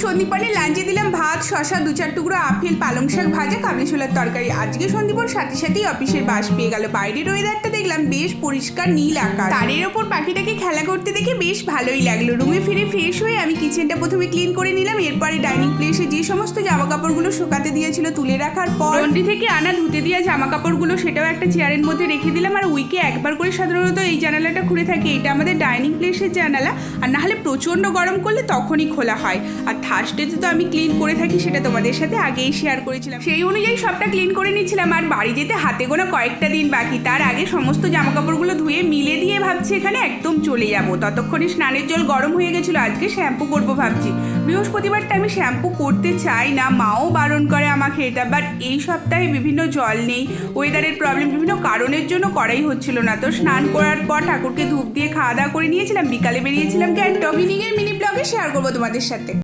সন্দীপনে লাঞ্চে দিলাম ভাত, শশা, 2-4 টুকরো আপেল, পালং শাক ভাজা, কাবলি ছোলার তরকারি। আজকে সন্দীপন সাথে সাথেই অফিসের বাস পেয়ে গেল। বাইরের ওয়েদারটা দেখলাম বেশ পরিষ্কার নীল আকাশ। তারের ওপর পাখিটাকে খেলা করতে দেখে বেশ ভালোই লাগলো। রুমে ফিরে ফ্রেশ হয়ে আমি কিচেনটা প্রথমে ক্লিন করে নিলাম। এরপরে ডাইনিং প্লেসে যে সমস্ত জামা কাপড়গুলো শুকাতে দিয়েছিল তুলে রাখার পর লন্ড্রি থেকে আনা ধুতে দেওয়া জামা কাপড়গুলো সেটাও একটা চেয়ারের মধ্যে রেখে দিলাম। আর উইকে একবার করে সাধারণত এই জানালাটা খুলে থাকে। এটা আমাদের ডাইনিং প্লেসের জানালা, আর না হলে প্রচণ্ড গরম করলে তখনই খোলা হয়। আর থার্সডেতে তো আমি ক্লিন করে থাকি, সেটা তোমাদের সাথে আগেই শেয়ার করেছিলাম। সেই অনুযায়ী সবটা ক্লিন করে নিচ্ছিলাম। আর বাড়ি যেতে হাতে গোনা কয়েকটা দিন বাকি। তার আগে সমস্ত জামা কাপড়গুলো ধুয়ে মিলে দিয়ে ভাবছি এখানে একদম চলে যাব। ততক্ষণে স্নানের জল গরম হয়ে গেছিলো। আজকে শ্যাম্পু করবো ভাবছি। বৃহস্পতিবারটা আমি শ্যাম্পু করতে চাই না, মাও বারণ করে আমাকে এটা। বাট এই সপ্তাহে বিভিন্ন জল নেই, ওয়েদারের প্রবলেম, বিভিন্ন কারণের জন্য করাই হচ্ছিল না। তো স্নান করার পর ঠাকুরকে ধূপ দিয়ে খাওয়া দাওয়া করে নিয়েছিলাম। বিকালে বেরিয়েছিলাম গ্যাংটক। ইভিনিংয়ের মিনি ব্লগে শেয়ার করবো তোমাদের সাথে।